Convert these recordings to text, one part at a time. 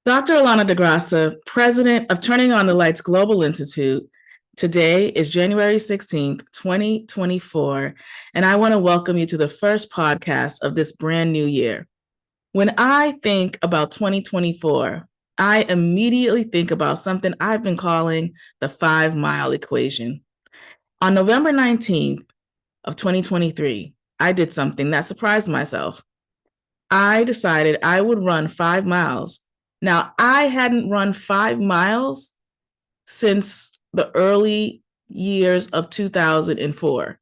Dr. Alana DeGrassa, president of Turning on the Lights Global Institute. Today is January 16th, 2024, and I want to welcome you to the first podcast of this brand new year. When I think about 2024, I immediately think about something I've been calling the 5-mile equation. On November 19th of 2023, I did something that surprised myself. I decided I would run 5 miles. Now, I hadn't run 5 miles since the early years of 2004.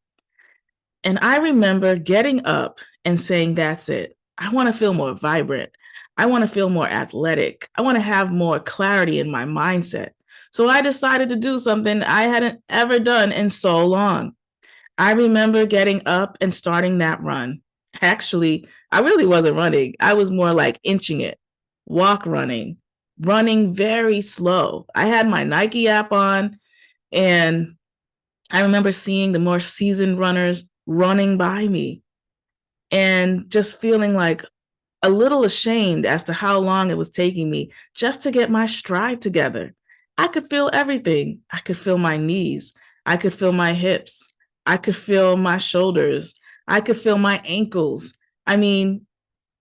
And I remember getting up and saying, that's it. I want to feel more vibrant. I want to feel more athletic. I want to have more clarity in my mindset. So I decided to do something I hadn't ever done in so long. I remember getting up and starting that run. Actually, I really wasn't running. I was more like inching it, walk running very slow. I had my Nike app on, and I remember seeing the more seasoned runners running by me and just feeling like a little ashamed as to how long it was taking me just to get my stride together. I could feel everything. I could feel my knees. I could feel my hips. I could feel my shoulders. I could feel my ankles. I mean,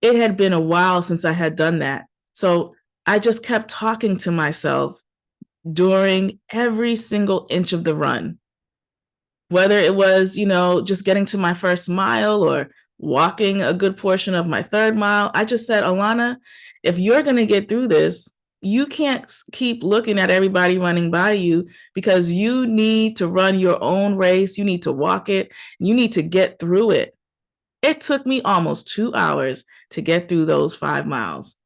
it had been a while since I had done that. So I just kept talking to myself during every single inch of the run, whether it was, just getting to my first mile or walking a good portion of my third mile. I just said, Alana, if you're going to get through this, you can't keep looking at everybody running by you, because you need to run your own race. You need to walk it. You need to get through it. It took me almost 2 hours to get through those 5 miles.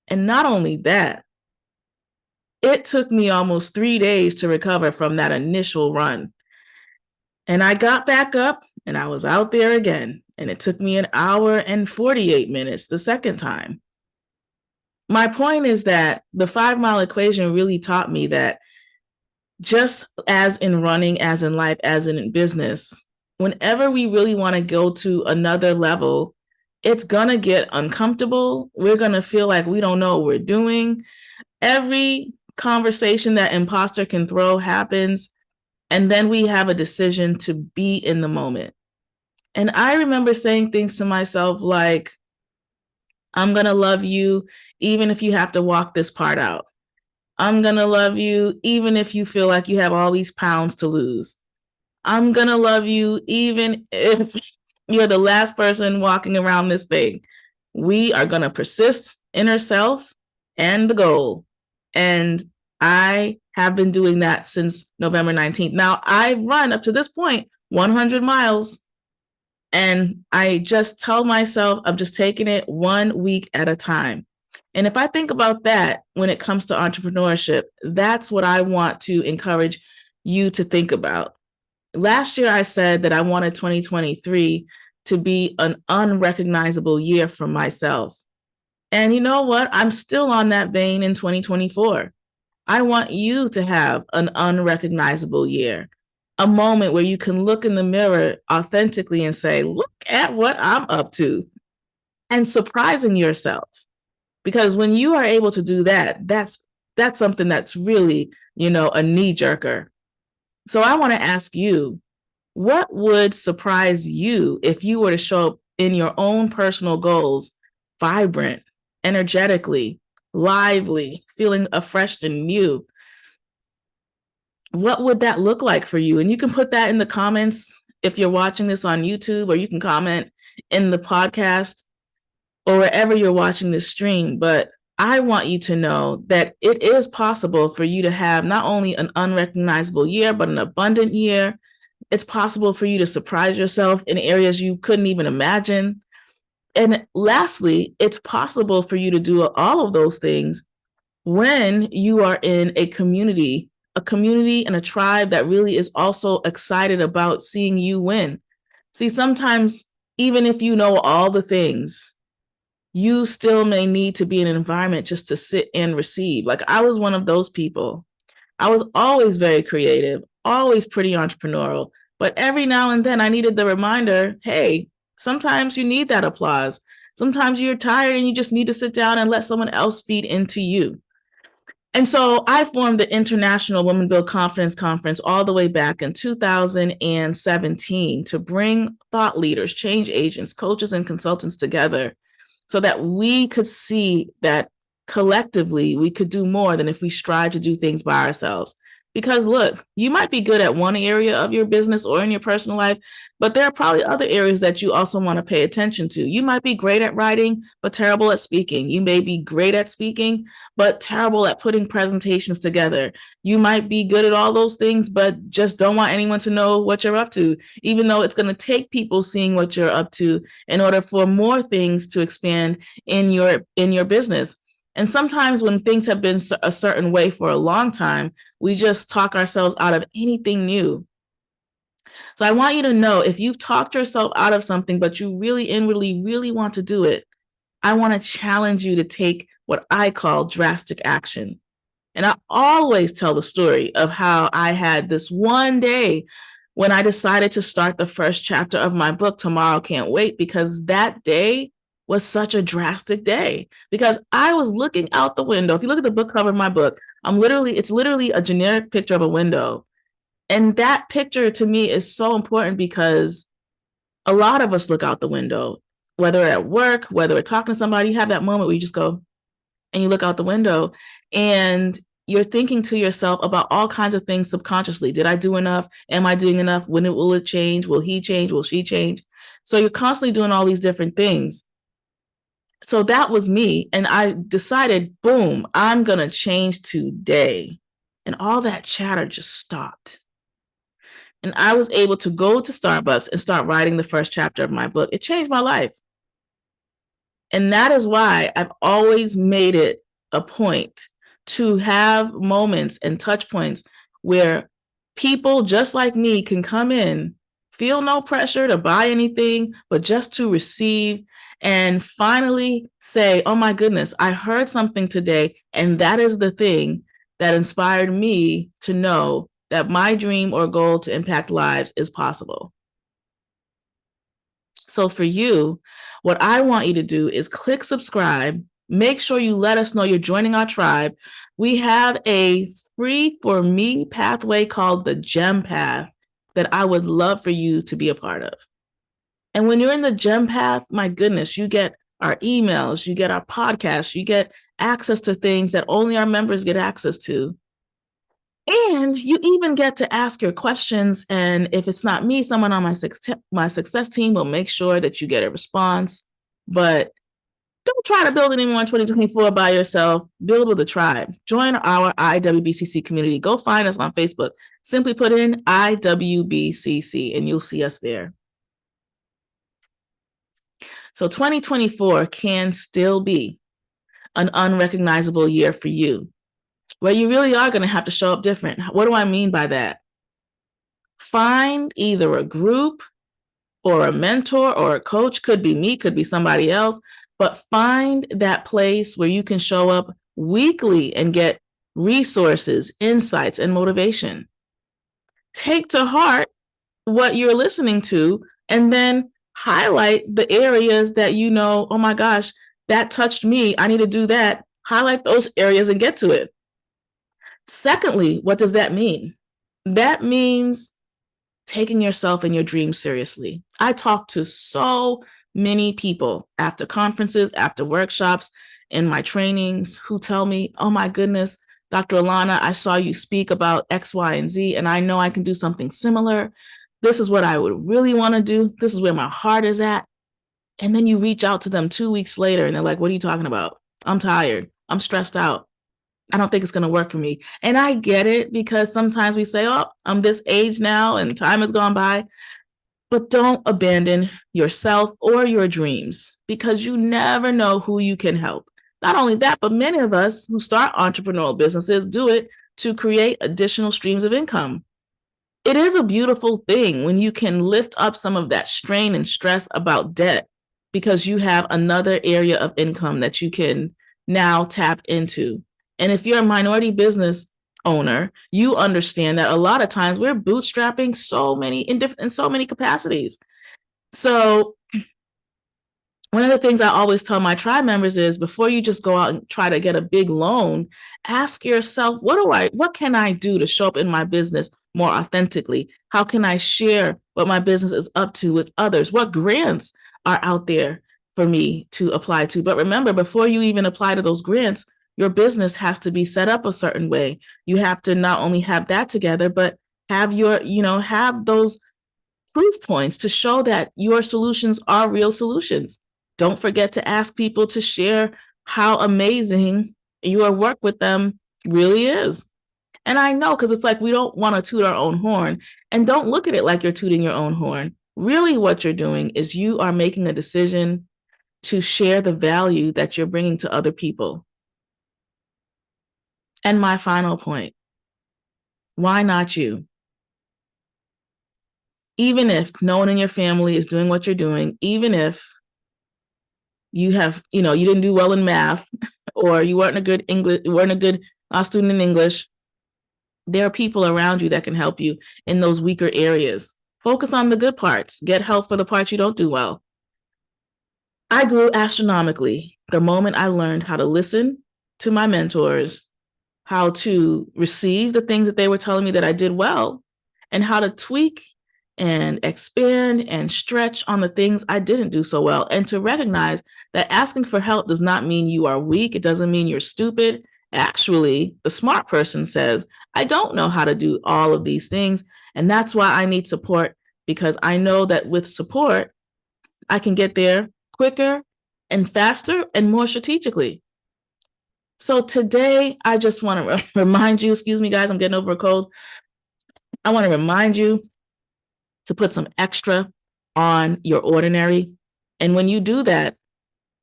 And not only that, it took me almost 3 days to recover from that initial run. And I got back up and I was out there again. And it took me 1 hour and 48 minutes the second time. My point is that the 5-mile equation really taught me that just as in running, as in life, as in business, whenever we really want to go to another level, it's going to get uncomfortable. We're going to feel like we don't know what we're doing. Every conversation that imposter can throw happens, and then we have a decision to be in the moment. And I remember saying things to myself like, I'm going to love you even if you have to walk this part out. I'm going to love you even if you feel like you have all these pounds to lose. I'm going to love you even if you're the last person walking around this thing. We are going to persist in ourselves and the goal. And I have been doing that since November 19th. Now, I've run up to this point 100 miles. And I just tell myself I'm just taking it 1 week at a time. And if I think about that when it comes to entrepreneurship, that's what I want to encourage you to think about. Last year, I said that I wanted 2023 to be an unrecognizable year for myself. And you know what? I'm still on that vein in 2024. I want you to have an unrecognizable year, a moment where you can look in the mirror authentically and say, look at what I'm up to, and surprising yourself. Because when you are able to do that, that's something that's really, a knee jerker. So I want to ask you, what would surprise you if you were to show up in your own personal goals, vibrant, energetically, lively, feeling fresh and new? What would that look like for you? And you can put that in the comments if you're watching this on YouTube, or you can comment in the podcast or wherever you're watching this stream. But I want you to know that it is possible for you to have not only an unrecognizable year, but an abundant year. It's possible for you to surprise yourself in areas you couldn't even imagine. And lastly, it's possible for you to do all of those things when you are in a community and a tribe that really is also excited about seeing you win. See, sometimes even if you know all the things, you still may need to be in an environment just to sit and receive. Like, I was one of those people. I was always very creative, always pretty entrepreneurial, but every now and then I needed the reminder, hey, sometimes you need that applause. Sometimes you're tired and you just need to sit down and let someone else feed into you. And so I formed the International Women Build Confidence Conference all the way back in 2017 to bring thought leaders, change agents, coaches, and consultants together so that we could see that collectively we could do more than if we strive to do things by ourselves. Because look, you might be good at one area of your business or in your personal life, but there are probably other areas that you also want to pay attention to. You might be great at writing, but terrible at speaking. You may be great at speaking, but terrible at putting presentations together. You might be good at all those things, but just don't want anyone to know what you're up to, even though it's going to take people seeing what you're up to in order for more things to expand in your business. And sometimes when things have been a certain way for a long time, we just talk ourselves out of anything new. So I want you to know, if you've talked yourself out of something, but you really inwardly really want to do it, I want to challenge you to take what I call drastic action. And I always tell the story of how I had this one day when I decided to start the first chapter of my book, Tomorrow Can't Wait, because that day was such a drastic day because I was looking out the window. If you look at the book cover of my book, it's literally a generic picture of a window. And that picture to me is so important because a lot of us look out the window, whether at work, whether we're talking to somebody, you have that moment where you just go and you look out the window and you're thinking to yourself about all kinds of things subconsciously. Did I do enough? Am I doing enough? Will it change? Will he change? Will she change? So you're constantly doing all these different things. So that was me. And I decided, boom, I'm going to change today. And all that chatter just stopped. And I was able to go to Starbucks and start writing the first chapter of my book. It changed my life. And that is why I've always made it a point to have moments and touch points where people just like me can come in, feel no pressure to buy anything, but just to receive and finally say, oh my goodness, I heard something today. And that is the thing that inspired me to know that my dream or goal to impact lives is possible. So for you, what I want you to do is click subscribe. Make sure you let us know you're joining our tribe. We have a free for me pathway called the GEM Path that I would love for you to be a part of. And when you're in the GEM Path, my goodness, you get our emails, you get our podcasts, you get access to things that only our members get access to. And you even get to ask your questions. And if it's not me, someone on my success team will make sure that you get a response. But don't try to build anymore in 2024 by yourself. Build with a tribe. Join our IWBCC community. Go find us on Facebook. Simply put in IWBCC and you'll see us there. So 2024 can still be an unrecognizable year for you, where you really are going to have to show up different. What do I mean by that? Find either a group or a mentor or a coach, could be me, could be somebody else, but find that place where you can show up weekly and get resources, insights, and motivation. Take to heart what you're listening to and then highlight the areas that you know, oh my gosh, that touched me. I need to do that. Highlight those areas and get to it. Secondly, what does that mean? That means taking yourself and your dreams seriously. I talk to so many people after conferences, after workshops, in my trainings who tell me, oh my goodness, Dr. Alana, I saw you speak about X, Y, and Z, and I know I can do something similar. This is what I would really want to do. This is where my heart is at. And then you reach out to them 2 weeks later and they're like, what are you talking about? I'm tired. I'm stressed out. I don't think it's going to work for me. And I get it because sometimes we say, oh, I'm this age now and time has gone by. But don't abandon yourself or your dreams because you never know who you can help. Not only that, but many of us who start entrepreneurial businesses do it to create additional streams of income. It is a beautiful thing when you can lift up some of that strain and stress about debt because you have another area of income that you can now tap into. And if you're a minority business owner, you understand that a lot of times we're bootstrapping in so many capacities. So One of the things I always tell my tribe members is before you just go out and try to get a big loan, ask yourself, what can I do to show up in my business more authentically? How can I share what my business is up to with others? What grants are out there for me to apply to? But remember, before you even apply to those grants, your business has to be set up a certain way. You have to not only have that together, but have have those proof points to show that your solutions are real solutions. Don't forget to ask people to share how amazing your work with them really is. And I know, because it's like we don't want to toot our own horn, and don't look at it like you're tooting your own horn. Really, what you're doing is you are making a decision to share the value that you're bringing to other people. And my final point, why not you? Even if no one in your family is doing what you're doing, even if you didn't do well in math, or you weren't a good student in English, there are people around you that can help you in those weaker areas. Focus on the good parts. Get help for the parts you don't do well. I grew astronomically the moment I learned how to listen to my mentors, how to receive the things that they were telling me that I did well, and how to tweak and expand and stretch on the things I didn't do so well, and to recognize that asking for help does not mean you are weak. It doesn't mean you're stupid. Actually, the smart person says, I don't know how to do all of these things, and that's why I need support, because I know that with support, I can get there quicker and faster and more strategically. So today, I just want to remind you, excuse me, guys, I'm getting over a cold. I want to remind you to put some extra on your ordinary. And when you do that,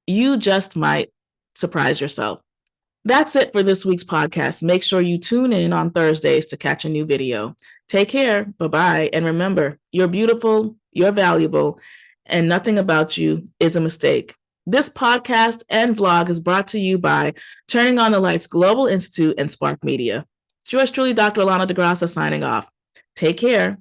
you just might surprise yourself. That's it for this week's podcast. Make sure you tune in on Thursdays to catch a new video. Take care. Bye-bye. And remember, you're beautiful, you're valuable, and nothing about you is a mistake. This podcast and vlog is brought to you by Turning on the Lights Global Institute and Spark Media. It's yours truly, Dr. Alana DeGrassa, signing off. Take care.